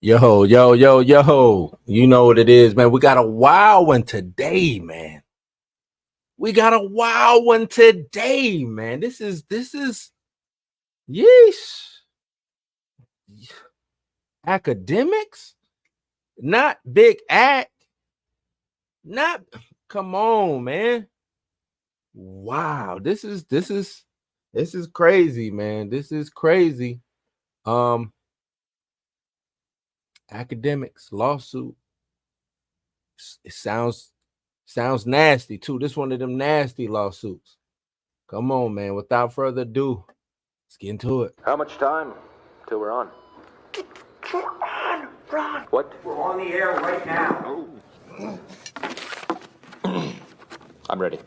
Yo. You know what it is, man. We got a wild one today, man. This is yeesh. Academics? Not big act. Not come on, man. Wow. This is crazy, man. This is crazy. Academics lawsuit. It sounds nasty too. This one of them nasty lawsuits. Come on, man. Without further ado, let's get into it. How much time till we're on? We're on, Ron. What? We're on the air right now. I'm ready.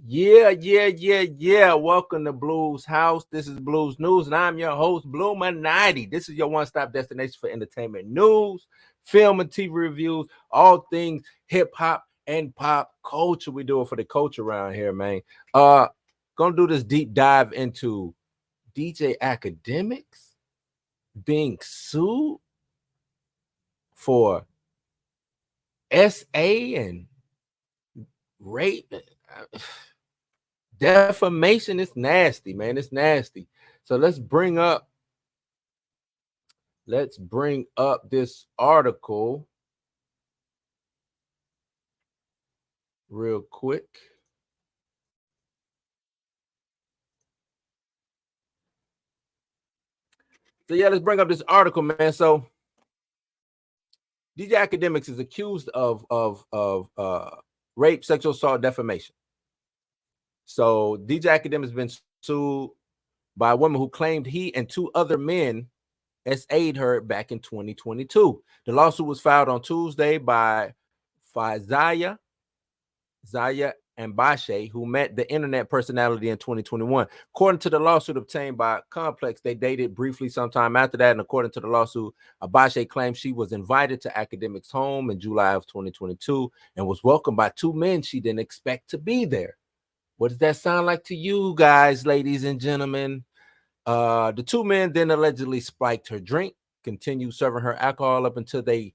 Yeah. Welcome to Blues House. This is Blues News, and I'm your host, Bluminati. This is your one-stop destination for entertainment news, film and TV reviews, all things hip-hop and pop culture. We do it for the culture around here, man. Gonna do this deep dive into DJ Akademiks being sued for SA and rape. Defamation is nasty, man. It's nasty. So let's bring up this article real quick. So yeah, let's bring up this article, man. So DJ Akademiks is accused of rape, sexual assault, defamation. So DJ Akademiks has been sued by a woman who claimed he and two other men SA'd her back in 2022. The lawsuit was filed on Tuesday by Zaya and Bashe, who met the internet personality in 2021. According to the lawsuit obtained by Complex, they dated briefly sometime after that. And according to the lawsuit, Bashe claims she was invited to Akademiks' home in July of 2022 and was welcomed by two men she didn't expect to be there. What does that sound like to you guys, ladies and gentlemen? The two men then allegedly spiked her drink, continued serving her alcohol up until they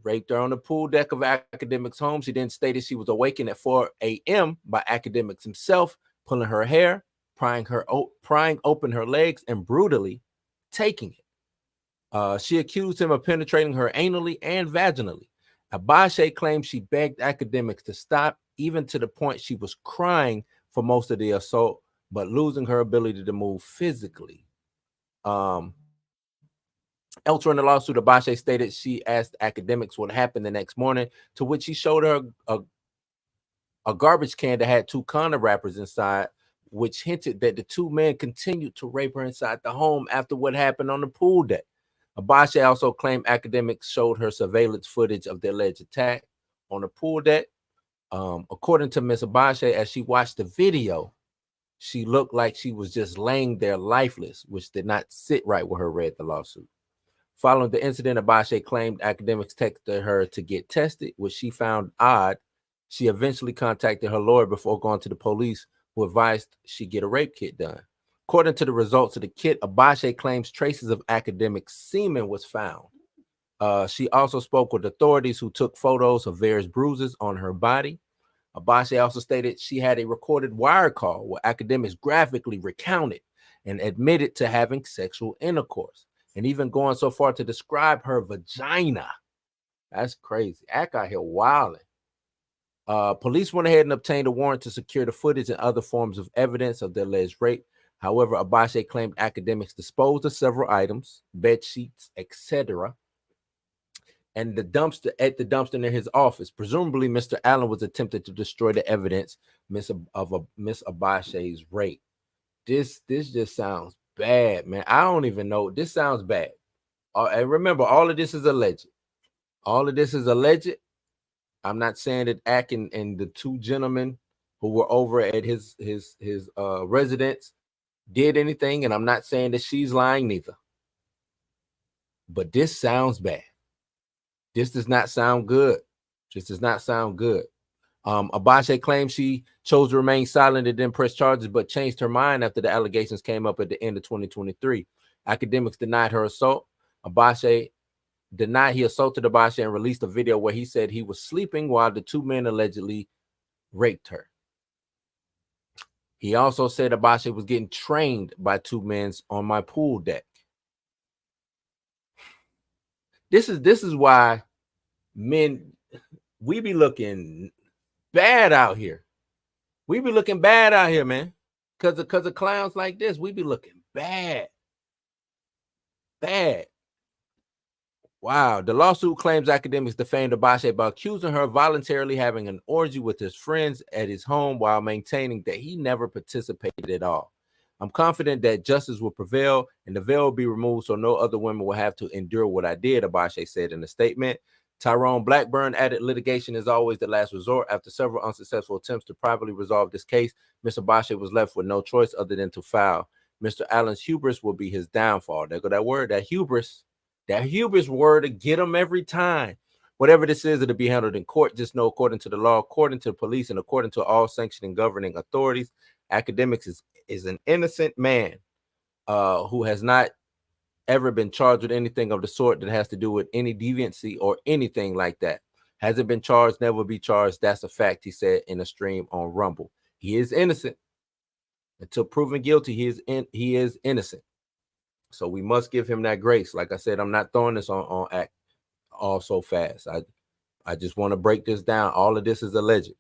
raped her on the pool deck of Akademiks' home. She then stated she was awakened at 4 a.m. by Akademiks himself, pulling her hair, prying open her legs, and brutally taking it. She accused him of penetrating her anally and vaginally. Abashe claimed she begged Akademiks to stop, even to the point she was crying for most of the assault, but losing her ability to move physically. Elsewhere in the lawsuit, Abashe stated she asked Akademiks what happened the next morning, to which he showed her a garbage can that had two condom wrappers inside, which hinted that the two men continued to rape her inside the home after what happened on the pool deck. Abashe also claimed Akademiks showed her surveillance footage of the alleged attack on the pool deck. According to Miss Abashe, as she watched the video, she looked like she was just laying there lifeless, which did not sit right with her, read the lawsuit. Following the incident, Abashe claimed Akademiks texted her to get tested, which she found odd. She eventually contacted her lawyer before going to the police, who advised she get a rape kit done. According to the results of the kit, Abashe claims traces of Akademiks' semen was found. She also spoke with authorities who took photos of various bruises on her body. Abashe also stated she had a recorded wire call where Akademiks graphically recounted and admitted to having sexual intercourse, and even going so far to describe her vagina. That's crazy. Act out here wilding. Police went ahead and obtained a warrant to secure the footage and other forms of evidence of the alleged rape. However, Abashe claimed Akademiks disposed of several items, bed sheets, etc., and the dumpster near his office. Presumably, Mr. Allen was attempting to destroy the evidence of Miss Abashe's rape. This just sounds bad, man. I don't even know. This sounds bad. And remember, all of this is alleged. I'm not saying that Ak and the two gentlemen who were over at his residence did anything, and I'm not saying that she's lying neither. But this sounds bad. This does not sound good. Abashe claims she chose to remain silent and didn't press charges, but changed her mind after the allegations came up at the end of 2023. Akademiks denied her assault. Abashe denied he assaulted Abashe and released a video where he said he was sleeping while the two men allegedly raped her. He also said Abashe was getting trained by two men on my pool deck. This is why men, we be looking bad out here. We be looking bad out here, man. Because of clowns like this, we be looking bad. Bad. Wow. The lawsuit claims Akademiks defamed Abashe by accusing her of voluntarily having an orgy with his friends at his home while maintaining that he never participated at all. I'm confident that justice will prevail and the veil will be removed so no other women will have to endure what I did, Abashe said in a statement. Tyrone Blackburn added, litigation is always the last resort. After several unsuccessful attempts to privately resolve this case, Mr. Abashe was left with no choice other than to file. Mr. Allen's hubris will be his downfall. There go that word, that hubris word to get him every time. Whatever this is, it'll be handled in court. Just know, according to the law, according to the police, and according to all sanctioning governing authorities, Akademiks is an innocent man who has not ever been charged with anything of the sort that has to do with any deviancy or anything like that. Hasn't been charged, never be charged. That's a fact, he said in a stream on Rumble. He is innocent. Until proven guilty, he is innocent. So we must give him that grace. Like I said, I'm not throwing this on act all so fast. I just want to break this down. All of this is alleged.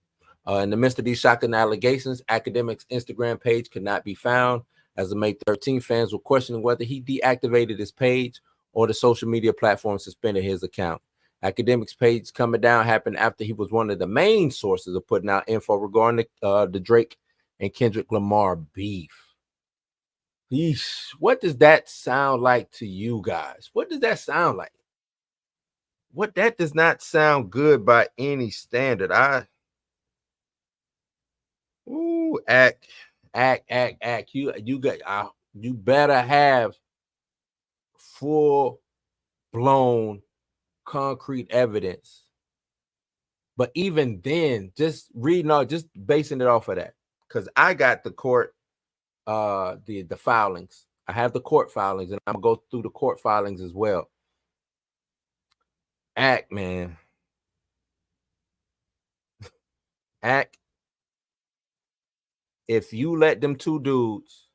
In the midst of these shocking allegations, Akademiks' Instagram page could not be found. As of May 13th, fans were questioning whether he deactivated his page or the social media platform suspended his account. Akademiks' page coming down happened after he was one of the main sources of putting out info regarding the Drake and Kendrick Lamar beef. Eesh, what does that sound like to you guys? What does that sound like? That does not sound good by any standard. Act. You better have full blown concrete evidence. But even then, just basing it off of that, because I got the court, the filings. I have the court filings, and I'm gonna go through the court filings as well. Man. If you let them two dudes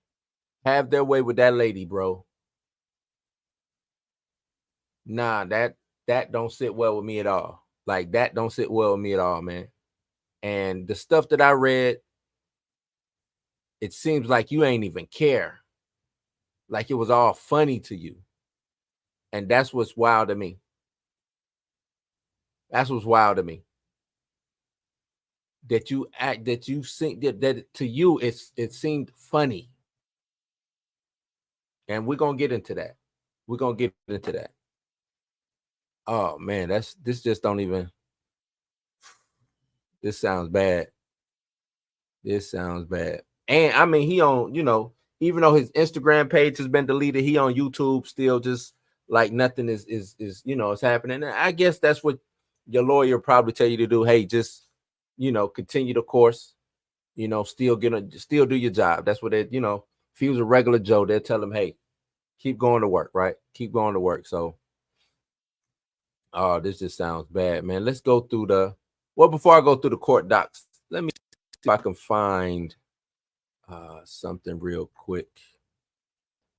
have their way with that lady, bro, nah, that don't sit well with me at all. Like, that don't sit well with me at all, man. And the stuff that I read, it seems like you ain't even care. Like it was all funny to you. And that's what's wild to me. That's what's wild to me. That you think that to you it seemed funny. And we're gonna get into that. Oh man, this just don't even. This sounds bad. And I mean, he on, even though his Instagram page has been deleted, he on YouTube still, just like nothing is is happening. And I guess that's what your lawyer probably tell you to do. Hey, just continue the course. Still do your job. That's what if he was a regular Joe, they'll tell him, hey, keep going to work, right? Keep going to work. So, oh, this just sounds bad, man. Let's go through before I go through the court docs, let me see if I can find something real quick.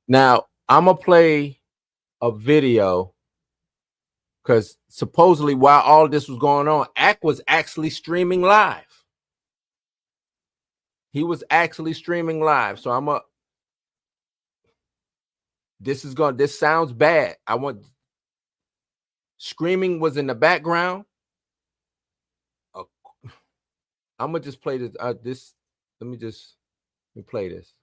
Now, I'm gonna play a video because supposedly while all this was going on, Ak was actually streaming live. He was actually streaming live. So this sounds bad. Screaming was in the background. I'm gonna just play this. Let me play this.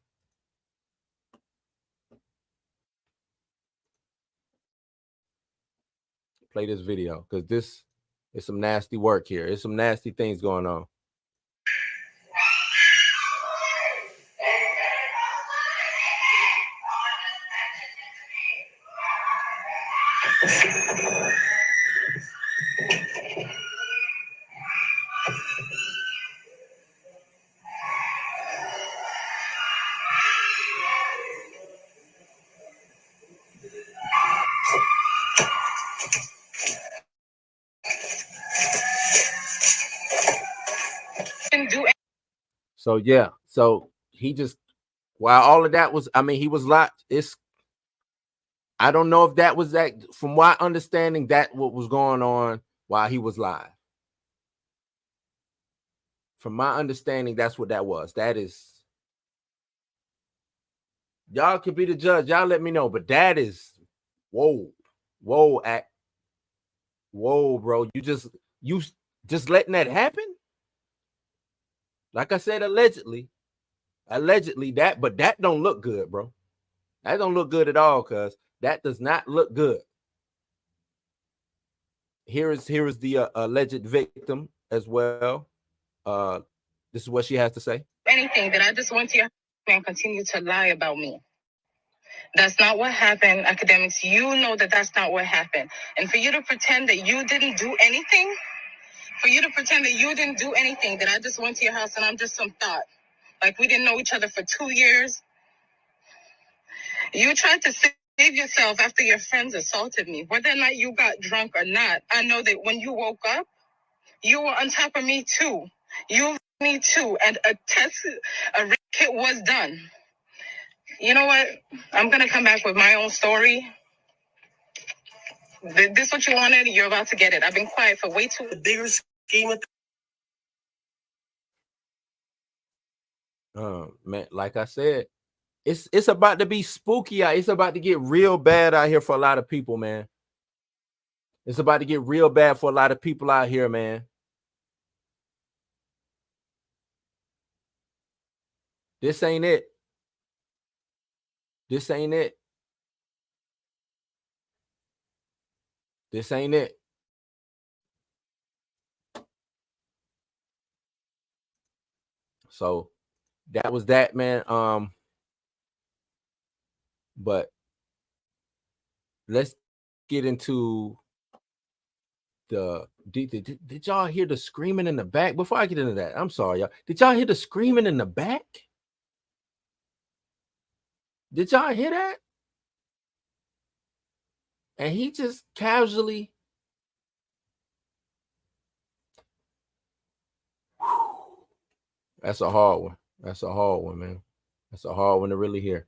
Play this video because this is some nasty work here. There's some nasty things going on. So yeah, so he just while all of that was, I mean, he was locked. I don't know if that was that. From my understanding, that what was going on while he was live. From my understanding, that's what that was. That is, y'all could be the judge. Y'all let me know, but that is, whoa, whoa, whoa, bro. You just letting that happen. Like I said, allegedly that, but that don't look good, bro. That don't look good at all, cuz that does not look good. Here is the alleged victim as well. This is what she has to say. Anything that I just went to your and continue to lie about me. That's not what happened, academics. You know that that's not what happened. And for you to pretend that you didn't do anything, that I just went to your house and I'm just some thought. Like we didn't know each other for 2 years. You tried to save yourself after your friends assaulted me. Whether or not you got drunk or not, I know that when you woke up, you were on top of me too. Me too. And a rape kit was done. You know what? I'm going to come back with my own story. This what you wanted? You're about to get it. I've been quiet for way too. The bigger scheme of man, like I said, it's about to be spooky out. It's about to get real bad out here for a lot of people, man. It's about to get real bad for a lot of people out here, man. This ain't it. This ain't it. This ain't it. So that was that, man. But let's get into did y'all hear the screaming in the back? Before I get into that, I'm sorry, y'all. Did y'all hear the screaming in the back? Did y'all hear that? And he just casually. That's a hard one. That's a hard one, man. That's a hard one to really hear.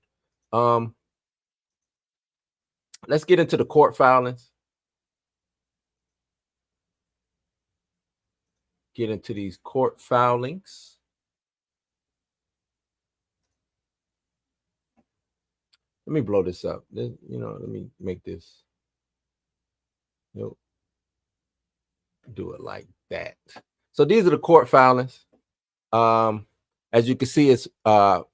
Let's get into the court filings. Get into these court filings. Let me blow this up. Let me make this. Nope. Do it like that. So these are the court filings. As you can see, it's Fazaya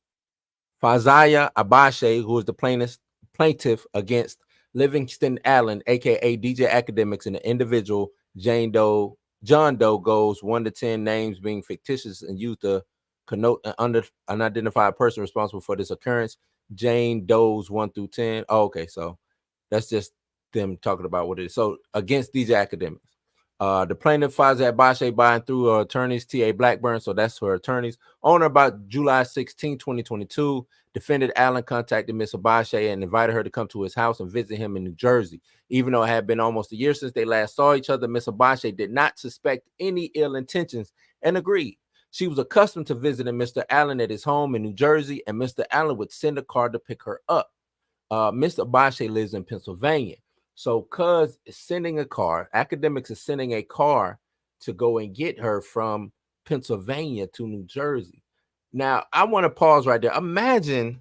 Abashe, who is the plaintiff against Livingston Allen, aka DJ Akademiks, and the individual John Doe goes 1 to 10, names being fictitious and used to connote an unidentified person responsible for this occurrence. Jane Doe's 1 through 10. Oh, okay, so that's just them talking about what it is. So against DJ Akademiks. The plaintiff Fazia Bashe buying through her attorneys, T.A. Blackburn, so that's her attorneys. On or about July 16, 2022, defendant Allen contacted Ms. Abashe and invited her to come to his house and visit him in New Jersey. Even though it had been almost a year since they last saw each other, Ms. Abashe did not suspect any ill intentions and agreed. She was accustomed to visiting Mr. Allen at his home in New Jersey, and Mr. Allen would send a car to pick her up. Mr. Abashe lives in Pennsylvania. So cuz is sending a car, Akademiks is sending a car to go and get her from Pennsylvania to New Jersey. Now, I want to pause right there. Imagine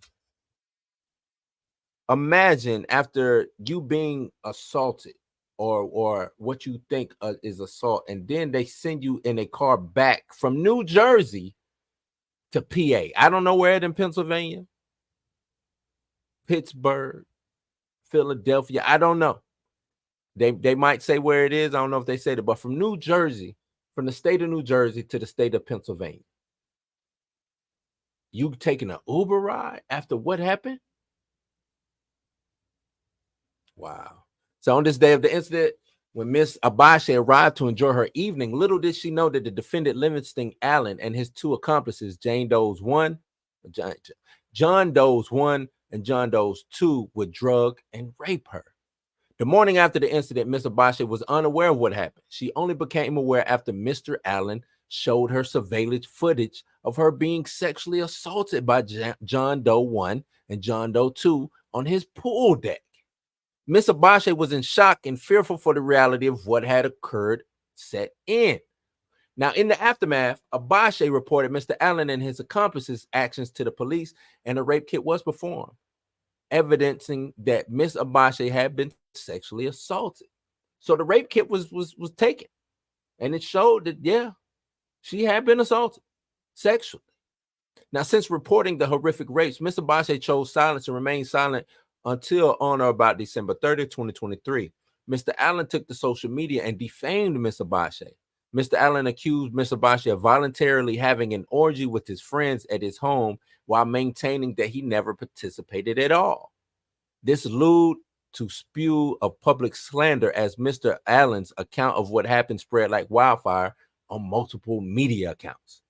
after you being assaulted or what you think is assault, and then they send you in a car back from New Jersey to PA. I don't know where it in Pennsylvania, Pittsburgh, Philadelphia. I don't know. They might say where it is. I don't know if they said it, but from New Jersey, from the state of New Jersey to the state of Pennsylvania. You taking an Uber ride after what happened? Wow. So on this day of the incident, when Miss Abashe arrived to enjoy her evening, little did she know that the defendant Livingston Allen and his two accomplices, John Doe's 1 and John Doe's 2, would drug and rape her. The morning after the incident, Miss Abashe was unaware of what happened. She only became aware after Mr. Allen showed her surveillance footage of her being sexually assaulted by John Doe 1 and John Doe 2 on his pool deck. Miss Abashe was in shock and fearful for the reality of what had occurred set in. Now, in the aftermath, Abashe reported Mr. Allen and his accomplices' actions to the police, and a rape kit was performed, evidencing that Miss Abashe had been sexually assaulted. So the rape kit was taken, and it showed that, yeah, she had been assaulted sexually. Now, since reporting the horrific rapes, Miss Abashe chose silence and remained silent until on or about December 30th, 2023. Mr. Allen took to social media and defamed Miss Abashe. Mr. Allen accused Miss Abashe of voluntarily having an orgy with his friends at his home while maintaining that he never participated at all. This led to spew of public slander as Mr. Allen's account of what happened spread like wildfire on multiple media accounts.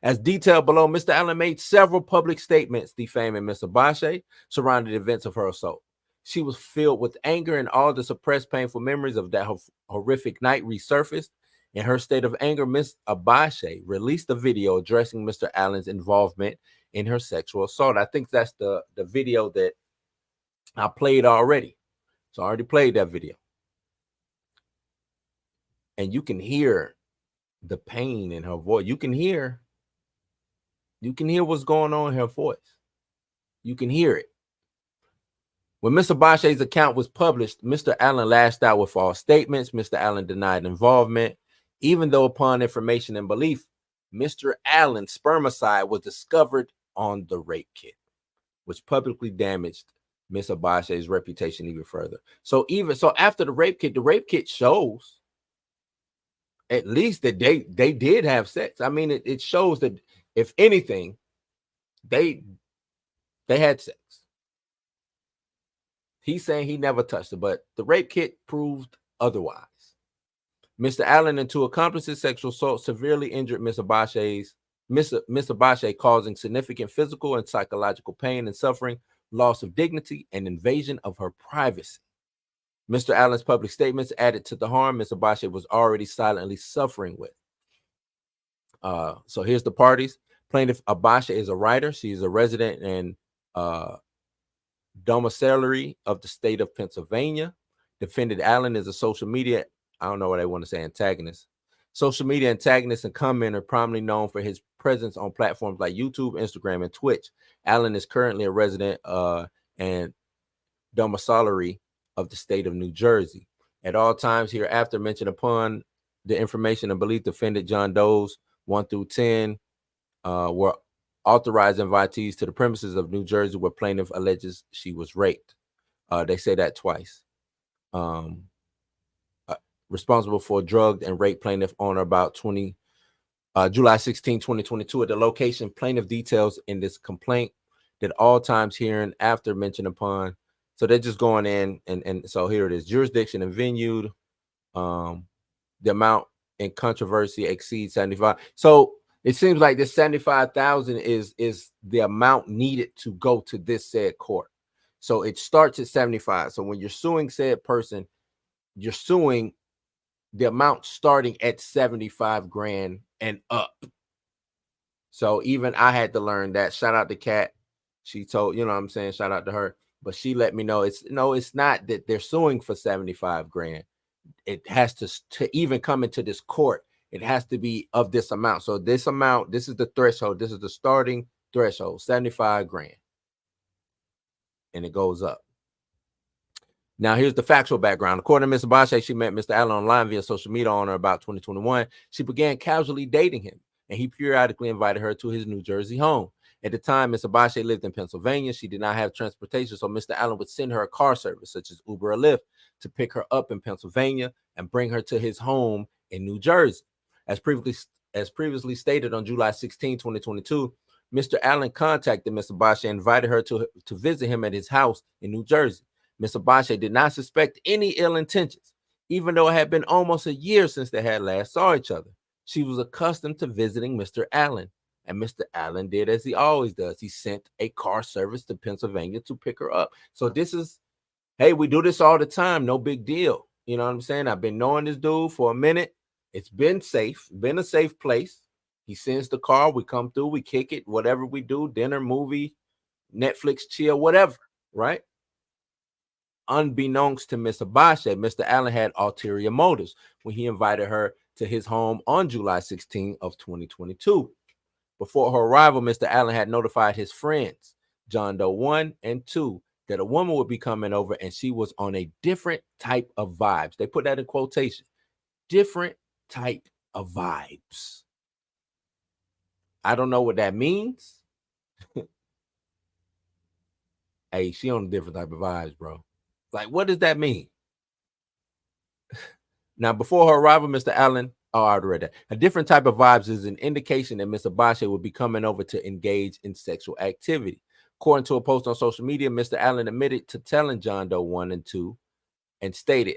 As detailed below, Mr. Allen made several public statements defaming Miss Abashe surrounding the events of her assault. She was filled with anger, and all the suppressed painful memories of that horrific night resurfaced. In her state of anger, Miss Abashe released a video addressing Mr. Allen's involvement in her sexual assault. I think that's the video that I played already. So I already played that video. And you can hear the pain in her voice. You can hear what's going on in her voice. You can hear it. When Mr. Abashe's account was published, Mr. Allen lashed out with false statements. Mr. Allen denied involvement, even though upon information and belief, Mr. Allen's spermicide was discovered on the rape kit, which publicly damaged Miss Abashe's reputation even further. So after the rape kit shows at least that they did have sex. I mean, it shows that if anything, they had sex. He's saying he never touched her, but the rape kit proved otherwise. Mr. Allen and two accomplices' sexual assault severely injured Miss Abashe, causing significant physical and psychological pain and suffering, loss of dignity, and invasion of her privacy. Mr. Allen's public statements added to the harm Miss Abashe was already silently suffering with. So here's the parties. Plaintiff Abashe is a writer. She's a resident and domiciliary of the state of Pennsylvania. Defendant Allen is a social media, I don't know what I want to say, antagonist. Social media antagonist and commenter primarily known for his presence on platforms like YouTube, Instagram, and Twitch. Allen is currently a resident and domiciliary of the state of New Jersey. At all times hereafter mentioned upon the information and belief, defendant John Doe's 1 through 10 were authorized invitees to the premises of New Jersey where plaintiff alleges she was raped. They say that twice. Responsible for drugged and raped plaintiff on or about July 16, 2022 at the location. Plaintiff details in this complaint that all times herein after mentioned upon. So they're just going in and so here it is. Jurisdiction and venue. The amount in controversy exceeds 75. So it seems like this 75,000 is the amount needed to go to this said court. So it starts at 75. So when you're suing said person, you're suing the amount starting at 75 grand and up. So even I had to learn that. Shout out to Kat. She told, you know what I'm saying? Shout out to her. But she let me know it's not that they're suing for 75 grand. It has to even come into this court. It has to be of this amount. So this amount, this is the threshold. This is the starting threshold, 75 grand. And it goes up. Now, here's the factual background. According to Ms. Abashe, she met Mr. Allen online via social media on or about 2021. She began casually dating him, and he periodically invited her to his New Jersey home. At the time, Ms. Abashe lived in Pennsylvania. She did not have transportation, so Mr. Allen would send her a car service, such as Uber or Lyft, to pick her up in Pennsylvania and bring her to his home in New Jersey. As previously stated on July 16, 2022, Mr. Allen contacted Ms. Abashe and invited her to visit him at his house in New Jersey. Ms. Abashe did not suspect any ill intentions, even though it had been almost a year since they had last saw each other. She was accustomed to visiting Mr. Allen, and Mr. Allen did as he always does. He sent a car service to Pennsylvania to pick her up. So this is, hey, we do this all the time. No big deal. You know what I'm saying? I've been knowing this dude for a minute. It's been safe, been a safe place. He sends the car, we come through, we kick it, whatever we do, dinner, movie, Netflix, chill, whatever, right? Unbeknownst to Miss Abashe, Mr. Allen had ulterior motives when he invited her to his home on July 16 of 2022. Before her arrival, Mr. Allen had notified his friends, John Doe 1 and 2, that a woman would be coming over and she was on a different type of vibes. They put that in quotation. Different type of vibes. I don't know what that means. Hey, she on a different type of vibes, bro. Like, what does that mean? Now, before her arrival, Mr. Allen, oh, I already read that. A different type of vibes is an indication that Mr. Bashe will be coming over to engage in sexual activity. According to a post on social media, Mr. Allen admitted to telling John Doe 1 and 2 and stated,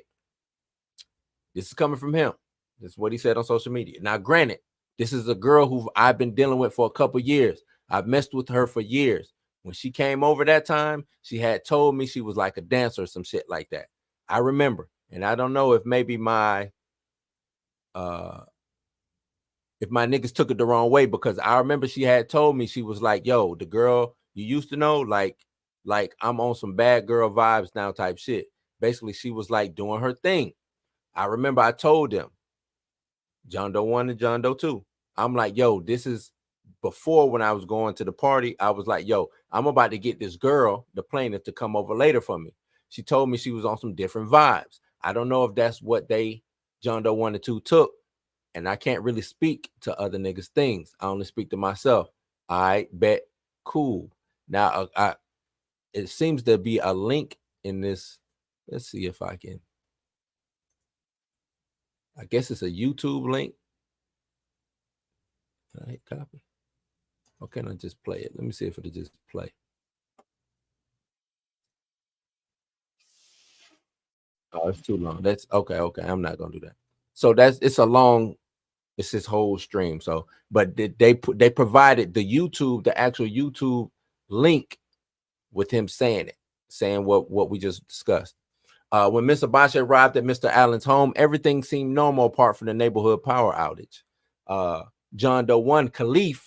this is coming from him. This is what he said on social media. Now, granted, this is a girl who I've been dealing with for a couple years. I've messed with her for years. When she came over that time, she had told me she was like a dancer or some shit like that. I remember. And I don't know if maybe my niggas took it the wrong way, because I remember she had told me, she was like, yo, the girl you used to know, like I'm on some bad girl vibes now type shit. Basically, she was like doing her thing. I remember I told them, John Doe 1 and John Doe 2. I'm like, yo, this is before, when I was going to the party, I was like, yo, I'm about to get this girl, the plaintiff, to come over later for me. She told me she was on some different vibes. I don't know if that's what they, John Doe 1 and 2, took. And I can't really speak to other niggas' things. I only speak to myself. I bet. Cool. Now, it seems to be a link in this. Let's see if I can. I guess it's a YouTube link. Can I hit copy? Or can I just play it? Let me see if it'll just play. Oh, it's too long. That's okay. Okay, I'm not gonna do that. So it's a long. It's his whole stream. So, but they provided the YouTube, the actual YouTube link with him saying it, saying what we just discussed. When Mr. Bashe arrived at Mr. Allen's home, everything seemed normal apart from the neighborhood power outage. John Doe 1, Khalif,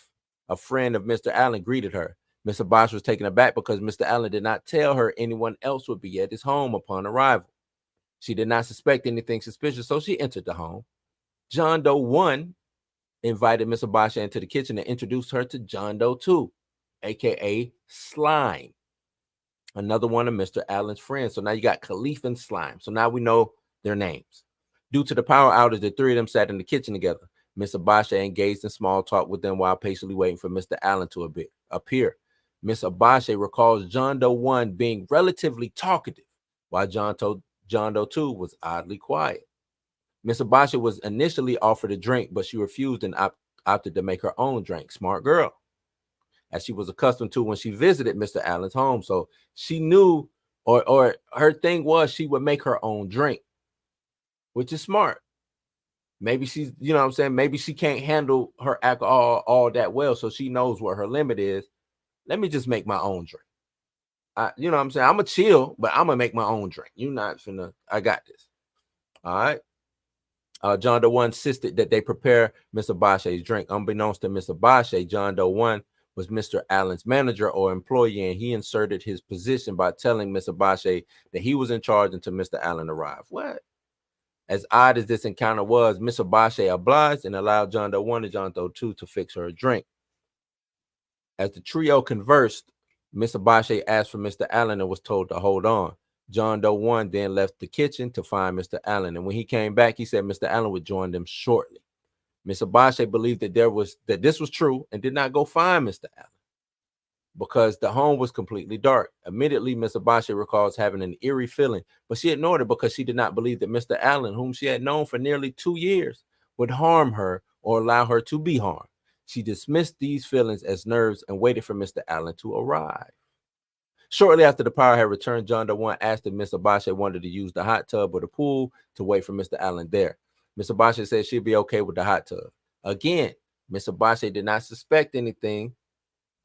a friend of Mr. Allen, greeted her. Mr. Bashe was taken aback because Mr. Allen did not tell her anyone else would be at his home upon arrival. She did not suspect anything suspicious, so she entered the home. John Doe 1 invited Mr. Bashe into the kitchen and introduced her to John Doe 2, aka Slime, another one of Mr. Allen's friends. So now you got Khalif and Slime. So now we know their names. Due to the power outage, the three of them sat in the kitchen together. Mr. Bashe engaged in small talk with them while patiently waiting for Mr. Allen to appear. Miss Bashe recalls John Doe 1 being relatively talkative, while John Doe 2 was oddly quiet. Miss Bashe was initially offered a drink, but she refused and opted to make her own drink. Smart girl, as she was accustomed to when she visited Mr. Allen's home. So she knew, or her thing was, she would make her own drink, which is smart. Maybe she's, you know what I'm saying? Maybe she can't handle her alcohol all that well, so she knows what her limit is. Let me just make my own drink. You know what I'm saying? I'm going to chill, but I'm going to make my own drink. You're not finna, I got this. All right. John Doe 1 insisted that they prepare Mr. Bashe's drink. Unbeknownst to Mr. Bashe, John Doe 1 was Mr. Allen's manager or employee, and he inserted his position by telling Mr. Bashe that he was in charge until Mr. Allen arrived. What? As odd as this encounter was, Mr. Bashe obliged and allowed John Doe 1 and John Doe 2 to fix her a drink. As the trio conversed, Mr. Bashe asked for Mr. Allen and was told to hold on. John Doe 1 then left the kitchen to find Mr. Allen, and when he came back, he said Mr. Allen would join them shortly. Mr. Bashe believed that this was true and did not go find Mr. Allen because the home was completely dark. Immediately, Mr. Bashe recalls having an eerie feeling, but she ignored it because she did not believe that Mr. Allen, whom she had known for nearly 2 years, would harm her or allow her to be harmed. She dismissed these feelings as nerves and waited for Mr. Allen to arrive. Shortly after the power had returned, John Doe 1 asked if Mr. Bashe wanted to use the hot tub or the pool to wait for Mr. Allen there. Mr. Bashe said she'd be okay with the hot tub. Again, Mr. Bashe did not suspect anything,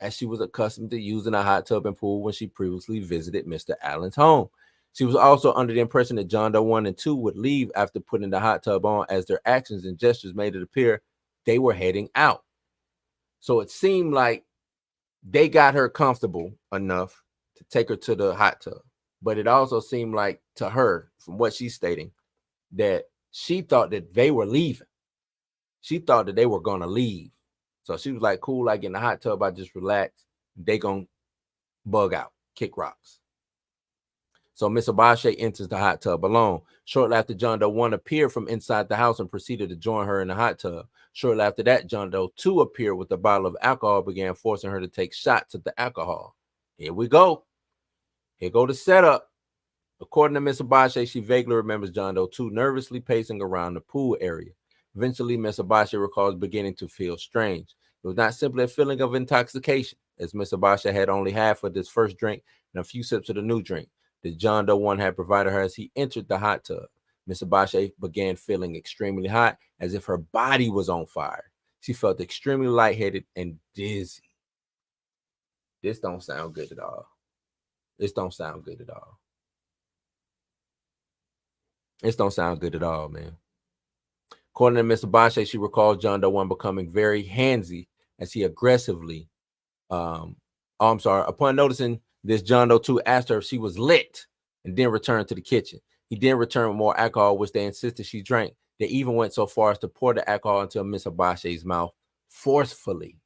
as she was accustomed to using a hot tub and pool when she previously visited Mr. Allen's home. She was also under the impression that John Doe 1 and 2 would leave after putting the hot tub on, as their actions and gestures made it appear they were heading out. So it seemed like they got her comfortable enough to take her to the hot tub. But it also seemed like to her, from what she's stating, that she thought that they were leaving. She thought that they were going to leave. So she was like, cool, like in the hot tub, I just relax. They going to bug out, kick rocks. So Miss Abashe enters the hot tub alone. Shortly after, John Doe 1 appeared from inside the house and proceeded to join her in the hot tub. Shortly after that, John Doe 2 appeared with a bottle of alcohol, began forcing her to take shots of the alcohol. Here we go. Here go the setup. According to Miss Abashe, she vaguely remembers John Doe 2 nervously pacing around the pool area. Eventually, Miss Abashe recalls beginning to feel strange. It was not simply a feeling of intoxication, as Miss Abashe had only half of this first drink and a few sips of the new drink that John Doe 1 had provided her as he entered the hot tub. Miss Abashe began feeling extremely hot, as if her body was on fire. She felt extremely lightheaded and dizzy. This don't sound good at all. This don't sound good at all. This don't sound good at all, man. According to Miss Abashe, she recalls John Doe 1 becoming very handsy as he aggressively, upon noticing this, John Doe 2 asked her if she was lit and then returned to the kitchen. He then returned with more alcohol, which they insisted she drank. They even went so far as to pour the alcohol into Miss Abashe's mouth forcefully.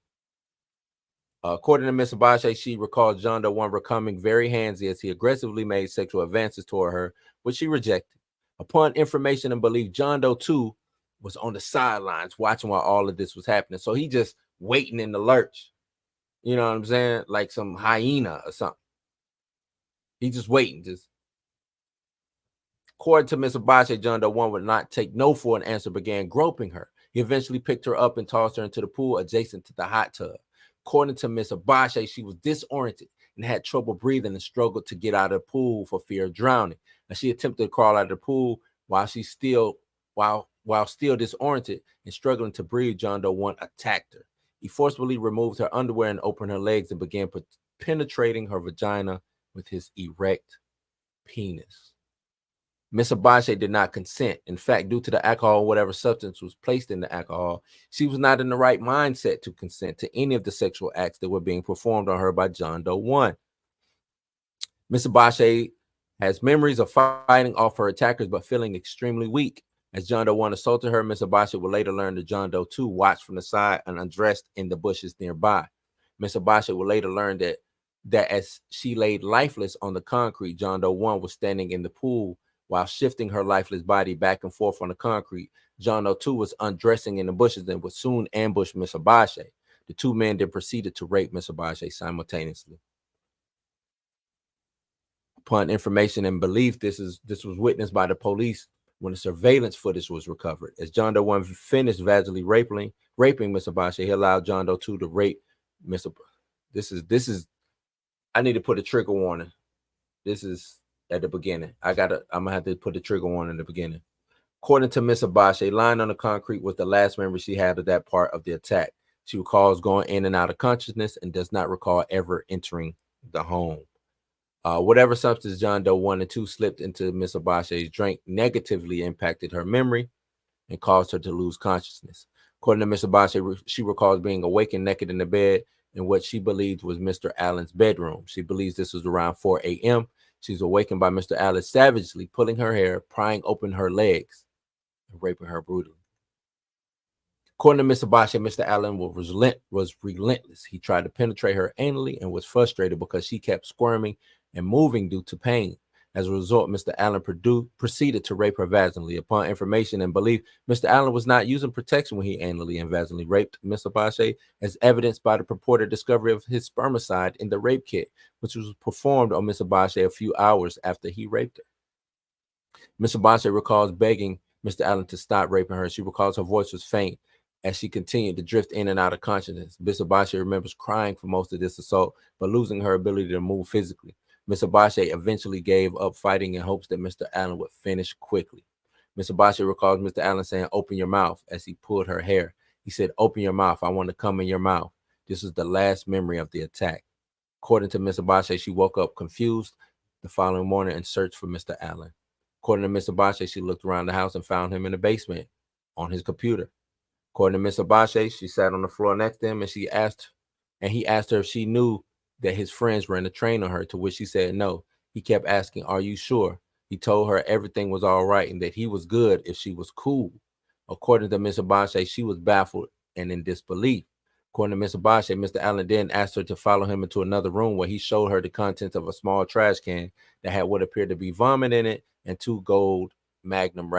According to Miss Abashe, she recalls John Doe 1 becoming very handsy as he aggressively made sexual advances toward her, which she rejected. Upon information and belief, John Doe 2 was on the sidelines watching while all of this was happening. So he just waiting in the lurch. You know what I'm saying? Like some hyena or something. He just waiting. According to Miss Abashe, John Doe 1 would not take no for an answer, began groping her. He eventually picked her up and tossed her into the pool adjacent to the hot tub. According to Miss Abashe, she was disoriented and had trouble breathing and struggled to get out of the pool for fear of drowning. And she attempted to crawl out of the pool while still disoriented and struggling to breathe. John Doe 1 attacked her. He forcibly removed her underwear and opened her legs and began penetrating her vagina with his erect penis. Miss Abashe did not consent. In fact, due to the alcohol, whatever substance was placed in the alcohol, she was not in the right mindset to consent to any of the sexual acts that were being performed on her by John Doe 1. Miss Abashe has memories of fighting off her attackers, but feeling extremely weak. As John Doe 1 assaulted her, Miss Abashe would later learn that John Doe 2 watched from the side and undressed in the bushes nearby. Miss Abashe would later learn that as she laid lifeless on the concrete, John Doe 1 was standing in the pool while shifting her lifeless body back and forth on the concrete. John Doe 2 was undressing in the bushes and would soon ambush Miss Abashe. The two men then proceeded to rape Miss Abashe simultaneously. Upon information and belief, this was witnessed by the police when the surveillance footage was recovered. As John Doe 1 finished vaginally raping Miss Abashe, he allowed John Doe 2 to rape Miss Abashe. This is I need to put a trigger warning. This is at the beginning. I'm gonna have to put the trigger warning in the beginning. According to Miss Abashe, lying on the concrete was the last memory she had of that part of the attack. She recalls going in and out of consciousness and does not recall ever entering the home. Whatever substance John Doe 1 and 2 slipped into Miss Abashe's drink negatively impacted her memory and caused her to lose consciousness. According to Miss Abashe, she recalls being awakened naked in the bed in what she believed was Mr. Allen's bedroom. She believes this was around 4 a.m. She's awakened by Mr. Allen savagely pulling her hair, prying open her legs, and raping her brutally. According to Miss Abashe, Mr. Allen was relentless. He tried to penetrate her anally and was frustrated because she kept squirming and moving due to pain. As a result, Mr. Allen proceeded to rape her vaginally. Upon information and belief, Mr. Allen was not using protection when he anally and vaginally raped Miss Abashe, as evidenced by the purported discovery of his spermicide in the rape kit, which was performed on Miss Abashe a few hours after he raped her. Miss Abashe recalls begging Mr. Allen to stop raping her. She recalls her voice was faint as she continued to drift in and out of consciousness. Miss Abashe remembers crying for most of this assault, but losing her ability to move physically. Miss Abashe eventually gave up fighting in hopes that Mr. Allen would finish quickly. Miss Abashe recalls Mr. Allen saying, "Open your mouth," as he pulled her hair. He said, "Open your mouth. I want to come in your mouth." This was the last memory of the attack. According to Miss Abashe, she woke up confused the following morning and searched for Mr. Allen. According to Miss Abache, she looked around the house and found him in the basement on his computer. According to Miss Abache, she sat on the floor next to him and he asked her if she knew that his friends ran a train on her, to which she said no. He kept asking, "Are you sure?" He told her everything was all right and that he was good if she was cool. According to Miss Abache, she was baffled and in disbelief. According to Miss Abache, Mr. Allen then asked her to follow him into another room where he showed her the contents of a small trash can that had what appeared to be vomit in it and 2 gold Magnum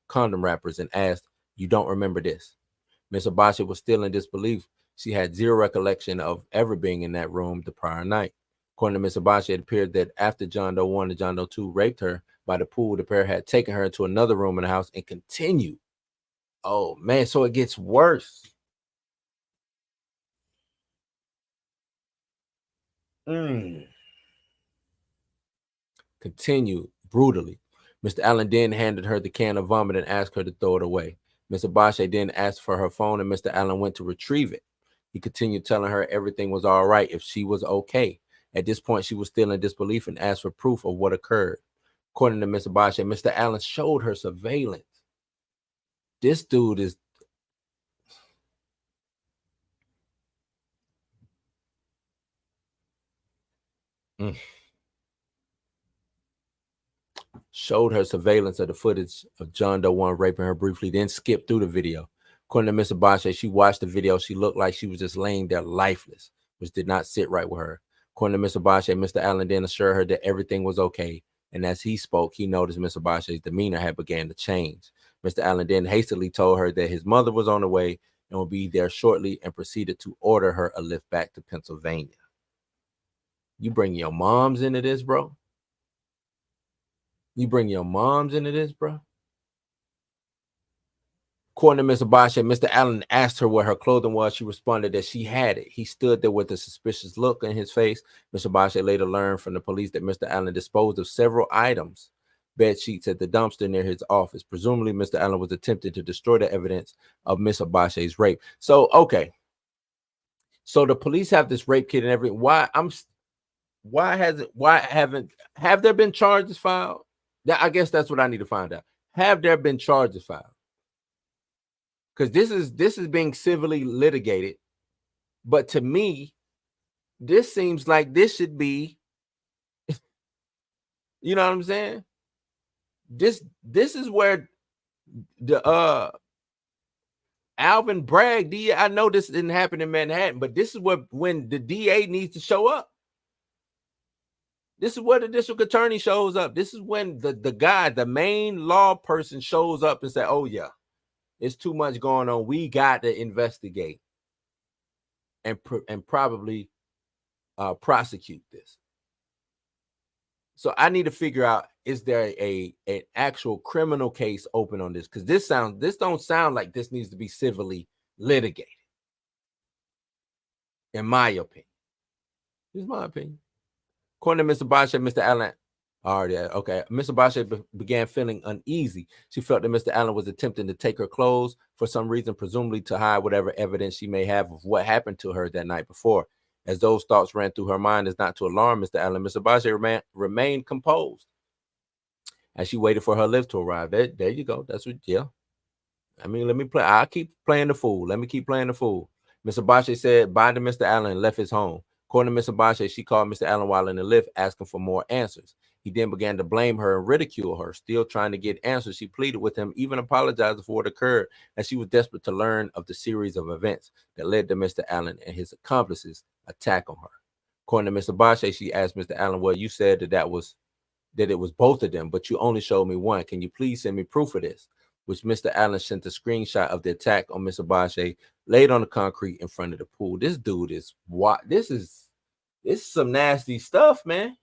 condom wrappers and asked, "You don't remember this?" Miss Abache was still in disbelief. She had zero recollection of ever being in that room the prior night. According to Miss Abache, it appeared that after John Doe 1 and John Doe 2 raped her by the pool, the pair had taken her into another room in the house and continued. Oh, man, so it gets worse. Continued brutally. Mr. Allen then handed her the can of vomit and asked her to throw it away. Miss Abache then asked for her phone, and Mr. Allen went to retrieve it. He continued telling her everything was all right if she was okay. At this point, she was still in disbelief and asked for proof of what occurred. According to Miss Abache, Mr. Allen showed her surveillance. This dude is... showed her surveillance of the footage of John Doe 1 raping her briefly, then skipped through the video. According to Miss Abache, she watched the video. She looked like she was just laying there lifeless, which did not sit right with her. According to Miss Abache, Mr. Allen then assured her that everything was okay. And as he spoke, he noticed Miss Abache's demeanor had begun to change. Mr. Allen then hastily told her that his mother was on the way and would be there shortly and proceeded to order her a lift back to Pennsylvania. You bring your moms into this, bro? You bring your moms into this, bro? According to Miss Abache, Mr. Allen asked her what her clothing was. She responded that she had it. He stood there with a suspicious look in his face. Miss Abache later learned from the police that Mr. Allen disposed of several items, bed sheets, at the dumpster near his office. Presumably, Mr. Allen was attempting to destroy the evidence of Miss Abache's rape. So, okay. So the police have this rape kit and everything. Have there been charges filed? I guess that's what I need to find out. Have there been charges filed? Because this is being civilly litigated, but to me, this seems like this should be, you know what I'm saying? This is where the Alvin Bragg DA. I know this didn't happen in Manhattan, but this is when the DA needs to show up. This is where the district attorney shows up. This is when the guy, the main law person, shows up and say, "Oh yeah, it's too much going on. We got to investigate and probably prosecute this." So I need to figure out, is there an actual criminal case open on this? Because this don't sound like this needs to be civilly litigated. In my opinion, this is my opinion. According to Mr. Abache, Mr. Allen, okay. Miss Abache began feeling uneasy. She felt that Mr. Allen was attempting to take her clothes for some reason, presumably to hide whatever evidence she may have of what happened to her that night before. As those thoughts ran through her mind, as not to alarm Mr. Allen, Miss Abache remained composed as she waited for her lift to arrive. There you go. That's what, yeah. I mean, let me play. I'll keep playing the fool. Let me keep playing the fool. Miss Abache said bye to Mr. Allen and left his home. According to Miss Abache, she called Mr. Allen while in the lift, asking for more answers. He then began to blame her and ridicule her. Still trying to get answers, she pleaded with him, even apologizing for what occurred, as she was desperate to learn of the series of events that led to Mr. Allen and his accomplices' attack on her. According to Miss Abache, she asked Mr. Allen, "Well, you said that it was both of them, but you only showed me one. Can you please send me proof of this?" Which Mr. Allen sent a screenshot of the attack on Miss Abache, laid on the concrete in front of the pool. This dude is what? This is some nasty stuff, man.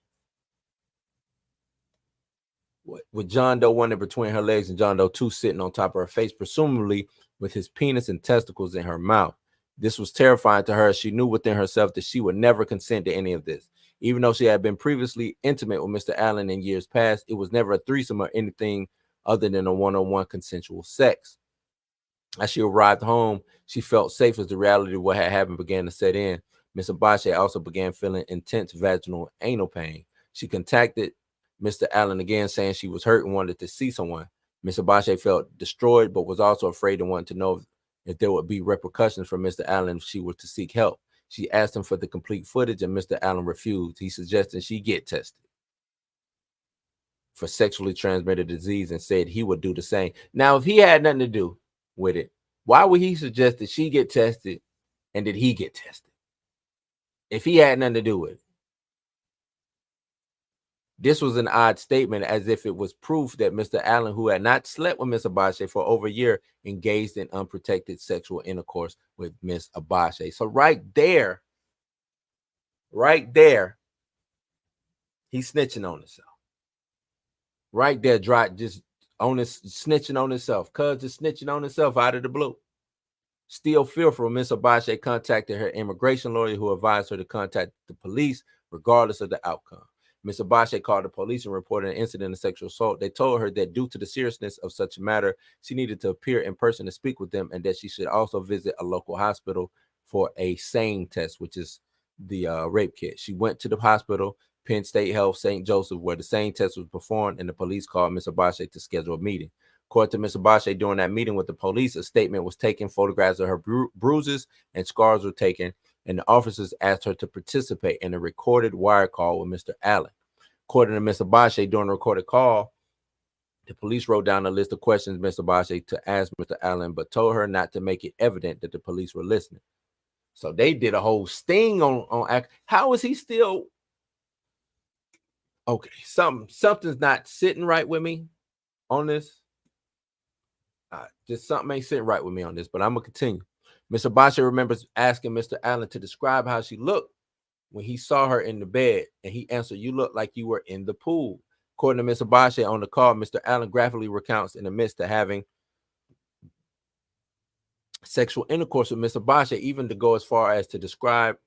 With John Doe 1 in between her legs and John Doe 2 sitting on top of her face, presumably with his penis and testicles in her mouth. This was terrifying to her. She knew within herself that she would never consent to any of this. Even though she had been previously intimate with Mr. Allen in years past, it was never a threesome or anything other than a one-on-one consensual sex. As she arrived home, she felt safe as the reality of what had happened began to set in. Miss Abache also began feeling intense vaginal anal pain. She contacted Mr. Allen again, saying she was hurt and wanted to see someone. Ms. Abache felt destroyed, but was also afraid and wanted to know if there would be repercussions for Mr. Allen if she were to seek help. She asked him for the complete footage, and Mr. Allen refused. He suggested she get tested for sexually transmitted disease and said he would do the same. Now, if he had nothing to do with it, why would he suggest that she get tested and did he get tested? If he had nothing to do with it. This was an odd statement, as if it was proof that Mr. Allen, who had not slept with Miss Abache for over a year, engaged in unprotected sexual intercourse with Miss Abache. So right there, he's snitching on himself. Right there, just on his snitching on himself. Cuz just snitching on himself out of the blue. Still fearful, Miss Abache contacted her immigration lawyer, who advised her to contact the police regardless of the outcome. Ms. Abache called the police and reported an incident of sexual assault. They told her that due to the seriousness of such a matter, she needed to appear in person to speak with them, and that she should also visit a local hospital for a SANE test, which is the rape kit. She went to the hospital, Penn State Health, St. Joseph, where the SANE test was performed, and the police called Ms. Abache to schedule a meeting. According to Ms. Abache, during that meeting with the police, a statement was taken, photographs of her bruises and scars were taken, and the officers asked her to participate in a recorded wire call with Mr. Allen. According to Ms. Abache, during the recorded call, the police wrote down a list of questions Ms. Abache to ask Mr. Allen, but told her not to make it evident that the police were listening. So they did a whole sting on how is he still okay? Something's not sitting right with me on this. Just something ain't sitting right with me on this, but I'm gonna continue. Ms. Abache remembers asking Mr. Allen to describe how she looked when he saw her in the bed, and he answered, "You look like you were in the pool." According to Ms. Abache on the call, Mr. Allen graphically recounts in the midst of having sexual intercourse with Ms. Abache, even to go as far as to describe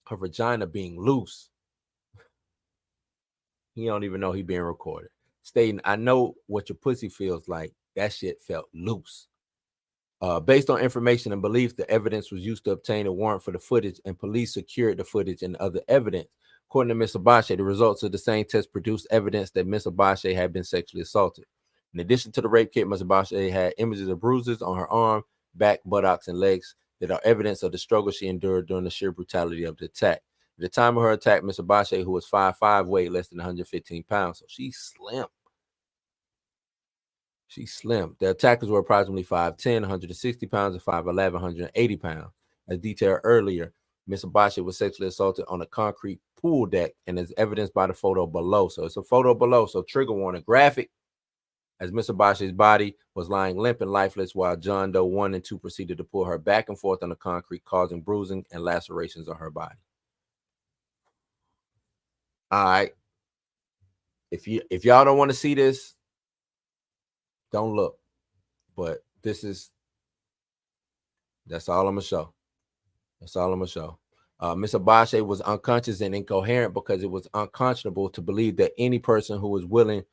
her vagina being loose. He don't even know he being recorded. Stating, "I know what your pussy feels like. That shit felt loose." Based on information and belief, the evidence was used to obtain a warrant for the footage, and police secured the footage and other evidence. According to Ms. Abache, the results of the SANE test produced evidence that Ms. Abache had been sexually assaulted. In addition to the rape kit, Ms. Abache had images of bruises on her arm, back, buttocks, and legs that are evidence of the struggle she endured during the sheer brutality of the attack. At the time of her attack, Ms. Abache, who was 5'5", weighed less than 115 pounds, so she's slim. She's slim. The attackers were approximately 5'10", 160 pounds, and 5'11", 180 pounds. As detailed earlier, Ms. Abache was sexually assaulted on a concrete pool deck, and is evidenced by the photo below. So it's a photo below. So trigger warning, graphic, as Ms. Abache's body was lying limp and lifeless, while John Doe 1 and 2 proceeded to pull her back and forth on the concrete, causing bruising and lacerations on her body. All right. If y'all don't want to see this, don't look. But that's all I'm gonna show. That's all I'm gonna show. Ms. Abache was unconscious and incoherent because it was unconscionable to believe that any person who was willing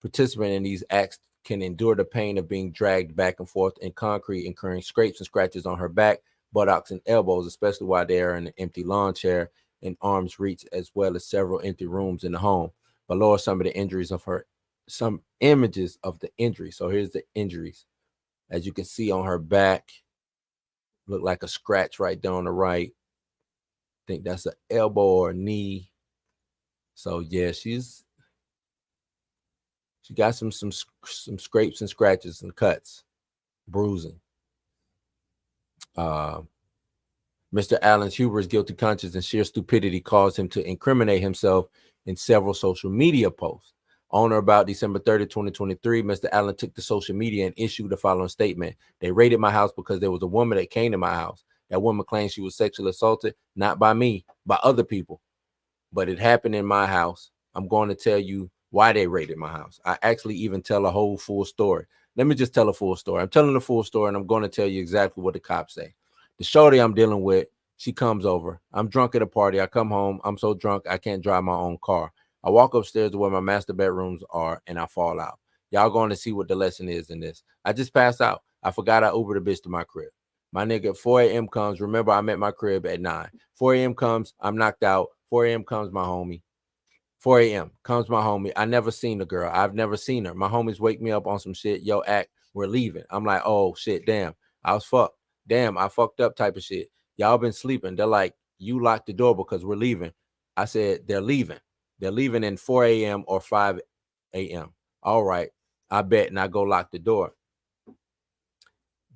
participant in these acts can endure the pain of being dragged back and forth in concrete, incurring scrapes and scratches on her back, buttocks, and elbows, especially while they are in an empty lawn chair in arm's reach, as well as several empty rooms in the home. Below are some images of the injury. So here's the injuries. As you can see on her back, look like a scratch right there on the right. I think that's an elbow or a knee. So yeah, she got some scrapes and scratches and cuts, bruising. Mr. Allen's hubris, guilty conscience, and sheer stupidity caused him to incriminate himself in several social media posts. On or about December 30, 2023, Mr. Allen took to social media and issued the following statement. "They raided my house because there was a woman that came to my house. That woman claimed she was sexually assaulted, not by me, by other people. But it happened in my house. I'm going to tell you why they raided my house. I actually even tell a whole full story. Let me just tell a full story. I'm telling a full story, and I'm going to tell you exactly what the cops say. The shorty I'm dealing with, she comes over. I'm drunk at a party. I come home. I'm so drunk I can't drive my own car. I walk upstairs to where my master bedrooms are, and I fall out. Y'all going to see what the lesson is in this. I just passed out. I forgot I Ubered a bitch to my crib. My nigga, 4 a.m. comes. Remember, I'm at my crib at 9. 4 a.m. comes. I'm knocked out. 4 a.m. comes my homie. 4 a.m. comes my homie. I never seen the girl. I've never seen her. My homies wake me up on some shit. Yo, Act, we're leaving. I'm like, oh shit, damn. I was fucked. Damn, I fucked up type of shit. Y'all been sleeping. They're like, you locked the door because we're leaving. I said, they're leaving. They're leaving in 4 a.m. or 5 a.m. All right, I bet. And I go lock the door.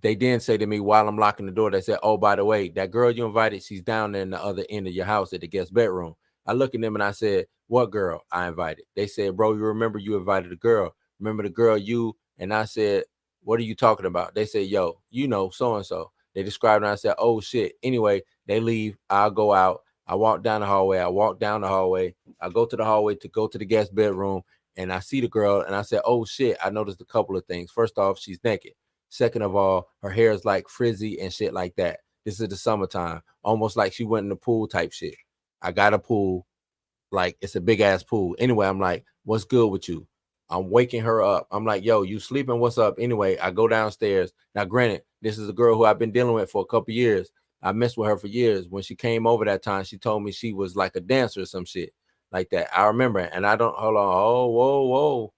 They then say to me while I'm locking the door, they said, oh, by the way, that girl you invited, she's down there in the other end of your house at the guest bedroom. I look at them and I said, what girl I invited? They said, bro, you remember you invited a girl. Remember the girl you? And I said, what are you talking about? They said, yo, you know, so-and-so. They described it and I said, oh, shit. Anyway, they leave. I'll go out. I walk down the hallway. I walk down the hallway. I go to the hallway to go to the guest bedroom. And I see the girl and I said, oh, shit. I noticed a couple of things. First off, she's naked. Second of all, her hair is like frizzy and shit like that. This is the summertime, almost like she went in the pool type shit. I got a pool, like it's a big ass pool. Anyway, I'm like, what's good with you? I'm waking her up. I'm like, yo, you sleeping? What's up? Anyway, I go downstairs. Now, granted, this is a girl who I've been dealing with for a couple years. I messed with her for years. When she came over that time, she told me she was like a dancer or some shit like that. I remember, and I don't, hold on. Oh,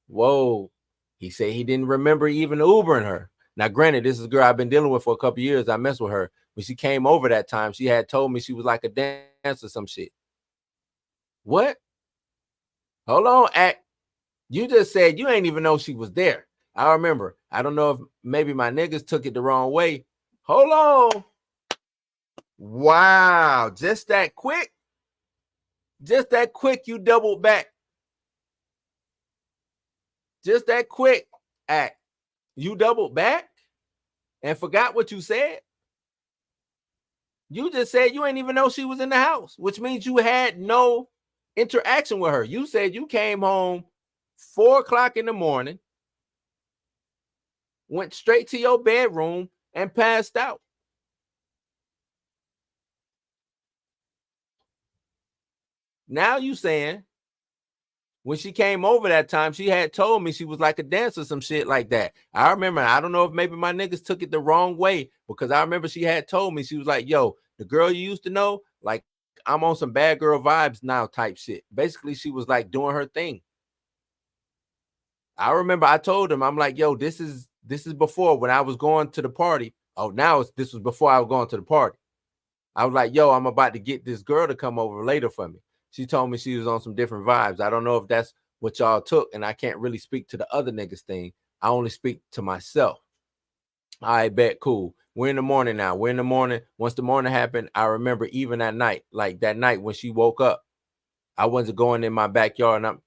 whoa. He said he didn't remember even Ubering her. Now, granted, this is a girl I've been dealing with for a couple years. I messed with her. When she came over that time, she had told me she was like a dancer or some shit. What? Hold on, Act. You just said you ain't even know she was there. I remember. I don't know if maybe my niggas took it the wrong way. Hold on. Wow. Just that quick? Just that quick, you doubled back. Just that quick, Act. You doubled back and forgot what you said? You just said you ain't even know she was in the house, which means you had no interaction with her. You said you came home 4 o'clock in the morning, went straight to your bedroom and passed out. Now you saying when she came over that time, she had told me she was like a dancer, some shit like that. I remember. I don't know if maybe my niggas took it the wrong way because I remember she had told me, she was like, yo, the girl you used to know, like I'm on some bad girl vibes now type shit. Basically, she was like doing her thing. I remember I told him, I'm like, yo, this is before when I was going to the party. Oh, now this was before I was going to the party. I was like, yo, I'm about to get this girl to come over later for me. She told me she was on some different vibes. I don't know if that's what y'all took, and I can't really speak to the other niggas thing. I only speak to myself. I bet, cool. We're in the morning now. We're in the morning. Once the morning happened, I remember even that night, like that night when she woke up, I wasn't going in my backyard. And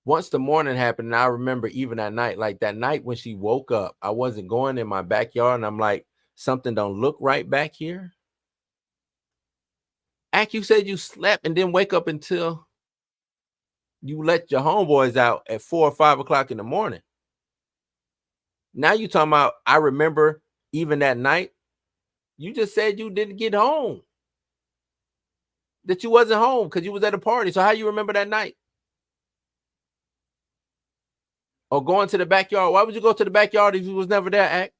once the morning happened, and I remember even that night, like that night when she woke up, I wasn't going in my backyard, and I'm like, something don't look right back here. Act, you said you slept and didn't wake up until you let your homeboys out at 4 or 5 o'clock in the morning. Now you talking about, I remember even that night. You just said you didn't get home, that you wasn't home because you was at a party. So how you remember that night? Or going to the backyard? Why would you go to the backyard if you was never there, Act?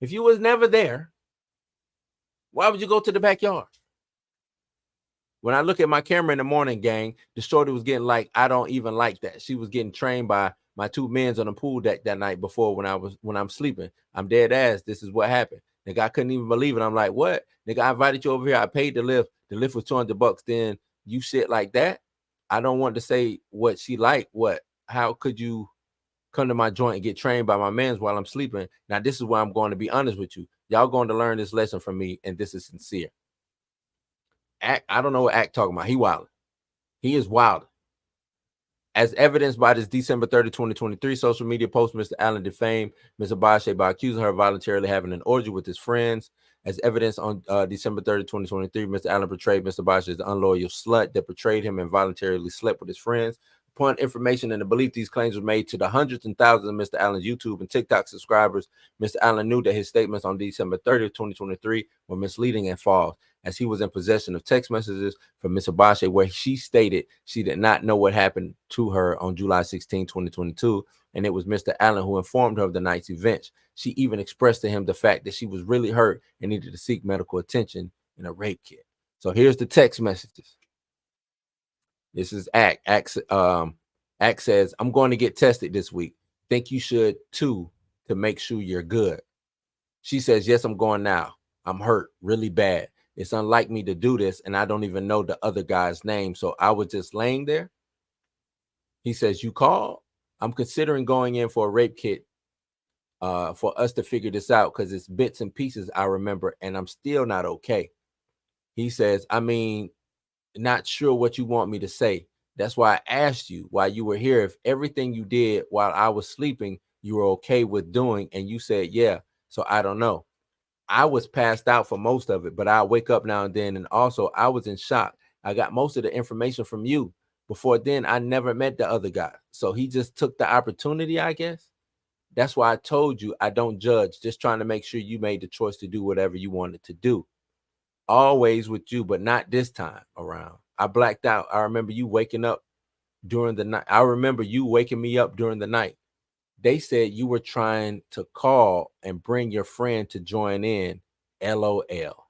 If you was never there, why would you go to the backyard? When I look at my camera in the morning, gang, the shorty was getting like, I don't even like that. She was getting trained by my 2 men on the pool deck that night before when I'm sleeping. I'm dead ass. This is what happened. Nigga, I couldn't even believe it. I'm like, what? Nigga, I invited you over here. I paid the lift. The lift was $200. Then you shit like that? I don't want to say what she liked. What? How could you come to my joint and get trained by my mans while I'm sleeping? Now, this is where I'm going to be honest with you. Y'all going to learn this lesson from me, and this is sincere. Act, I don't know what Act talking about. He wilding. He is wild. As evidenced by this December 30, 2023 social media post, Mr. Allen defamed Ms. Abashe by accusing her of voluntarily having an orgy with his friends. As evidence on December 30, 2023, Mr. Allen portrayed Mr. Abashe as an unloyal slut that betrayed him and voluntarily slept with his friends. Upon information and the belief these claims were made to the hundreds and thousands of Mr. Allen's YouTube and TikTok subscribers, Mr. Allen knew that his statements on December 30, 2023 were misleading and false, as he was in possession of text messages from Ms. Abashe where she stated she did not know what happened to her on July 16, 2022, and it was Mr. Allen who informed her of the night's events. She even expressed to him the fact that she was really hurt and needed to seek medical attention in a rape kit. So here's the text messages. This is Act. Act says, I'm going to get tested this week. Think you should too, to make sure you're good. She says, yes, I'm going now. I'm hurt really bad. It's unlike me to do this, and I don't even know the other guy's name. So I was just laying there. He says, you called? I'm considering going in for a rape kit for us to figure this out because it's bits and pieces I remember, and I'm still not okay. He says, I mean, not sure what you want me to say. That's why I asked you while you were here if everything you did while I was sleeping, you were okay with doing, and you said, yeah. So I don't know. I was passed out for most of it, but I wake up now and then. And also, I was in shock. I got most of the information from you. Before then, I never met the other guy. So he just took the opportunity, I guess. That's why I told you I don't judge, just trying to make sure you made the choice to do whatever you wanted to do. Always with you, but not this time around. I blacked out. I remember you waking up during the night. I remember you waking me up during the night. They said you were trying to call and bring your friend to join in. LOL.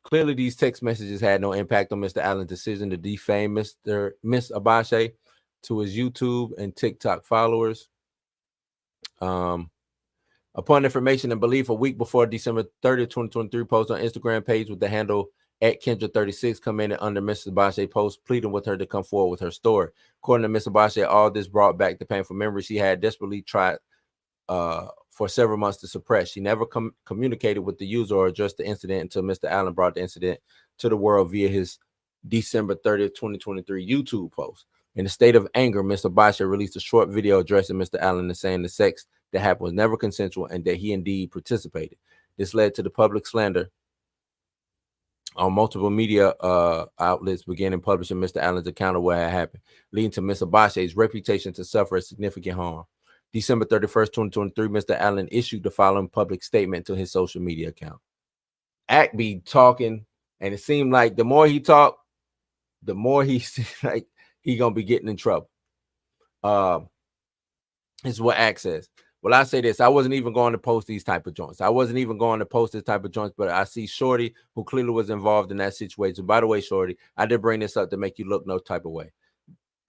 Clearly, these text messages had no impact on Mr. Allen's decision to defame Miss Abache to his YouTube and TikTok followers. Upon information and belief, a week before December 30th, 2023, post on Instagram page with the handle at Kendra36 commented under Mrs. Abache post pleading with her to come forward with her story. According to Miss Abache, all this brought back the painful memories she had desperately tried for several months to suppress. She never communicated with the user or addressed the incident until Mr. Allen brought the incident to the world via his December 30th, 2023 YouTube post. In a state of anger, Mr. Abache released a short video addressing Mr. Allen and saying the sex that happened was never consensual and that he indeed participated. This led to the public slander on multiple media outlets beginning publishing Mr. Allen's account of what had happened, leading to Mr. Abache's reputation to suffer a significant harm. December 31st, 2023, Mr. Allen issued the following public statement to his social media account. Act be talking, and it seemed like the more he talked, the more he like he gonna be getting in trouble. This is what Act says. Well, I say this, I wasn't even going to post these type of joints. I wasn't even going to post this type of joints, but I see Shorty, who clearly was involved in that situation. By the way, Shorty, I did bring this up to make you look no type of way.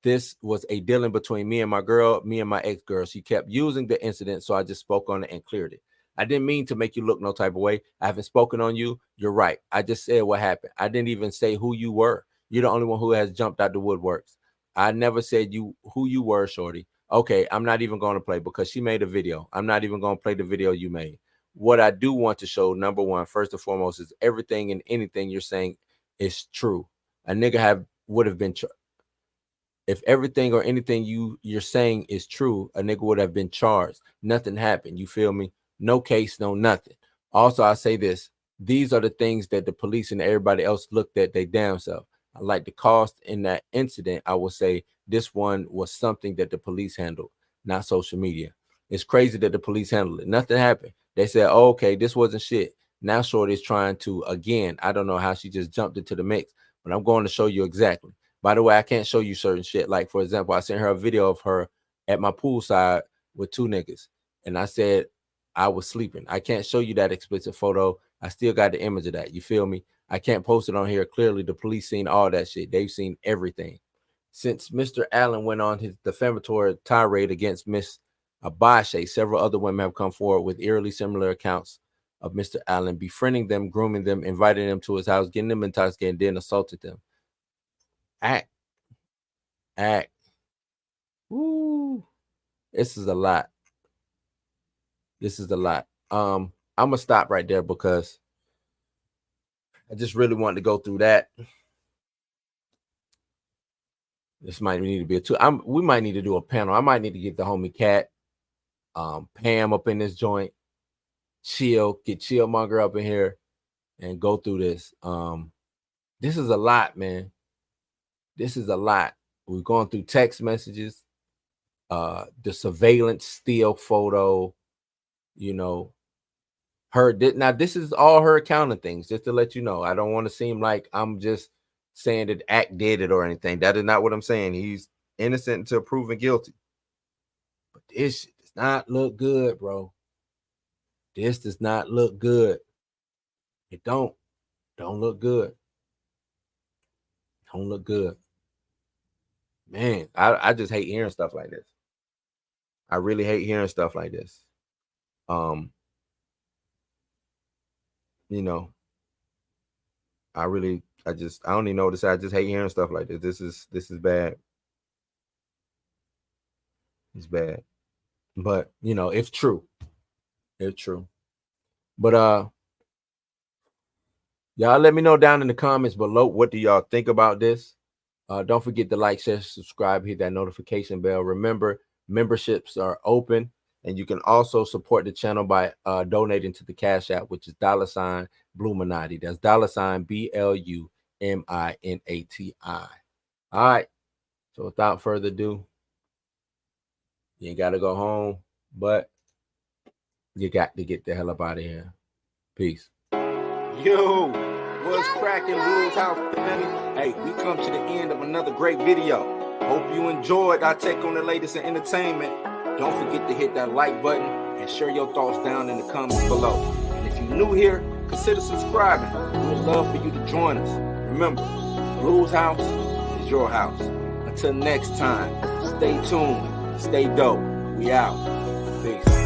This was a dealing between me and my girl, me and my ex-girl. She kept using the incident, so I just spoke on it and cleared it. I didn't mean to make you look no type of way. I haven't spoken on you. You're right. I just said what happened. I didn't even say who you were. You're the only one who has jumped out the woodworks. I never said who you were, Shorty. Okay, I'm not even going to play because she made a video. I'm not even going to play the video you made. What I do want to show, number one, first and foremost, is everything and anything you're saying is true. A nigga would have been if everything or anything you're saying is true, a nigga would have been charged. Nothing happened. You feel me? No case, no nothing. Also, I say this. These are the things that the police and everybody else looked at their damn self. Like the cost in that incident, I will say this one was something that the police handled, not social media. It's crazy that the police handled it. Nothing happened. They said, oh, okay, this wasn't shit. Now Shorty's trying to, again, I don't know how she just jumped into the mix, but I'm going to show you exactly. By the way, I can't show you certain shit. Like, for example, I sent her a video of her at my poolside with two niggas. And I said I was sleeping. I can't show you that explicit photo. I still got the image of that. You feel me? I can't post it on here. Clearly, the police seen all that shit. They've seen everything. Since Mr. Allen went on his defamatory tirade against Miss Abache, several other women have come forward with eerily similar accounts of Mr. Allen befriending them, grooming them, inviting them to his house, getting them intoxicated, and then assaulted them. Act. Woo. This is a lot. I'm gonna stop right there because I just really wanted to go through that. This might need to be a two. We might need to do a panel. I might need to get the homie Cat, Pam up in this joint, get Chillmonger up in here, and go through this. This is a lot, man. This is a lot. We're going through text messages, the surveillance still photo, her did. Now this is all her accounting things, just to let you know. I don't want to seem like I'm just saying that Act did it or anything. That is not what I'm saying. He's innocent until proven guilty. But this shit does not look good, bro. This does not look good. It don't look good. Don't look good. Man, I just hate hearing stuff like this. I really hate hearing stuff like this. You know, I don't even know what to say. I just hate hearing stuff like this. This is bad. It's bad. But you know, it's true. It's true. But y'all let me know down in the comments below, what do y'all think about this? Don't forget to like, share, subscribe, hit that notification bell. Remember, memberships are open, and you can also support the channel by donating to the Cash App, which is $Bluminati. That's $BLUMINATI. All right. So without further ado, you ain't got to go home, but you got to get the hell up out of here. Peace. Yo, what's cracking, Blues House family? Hey, we come to the end of another great video. Hope you enjoyed our take on the latest in entertainment. Don't forget to hit that like button and share your thoughts down in the comments below. And if you're new here, consider subscribing. We would love for you to join us. Remember, Blues House is your house. Until next time, stay tuned, stay dope. We out. Peace.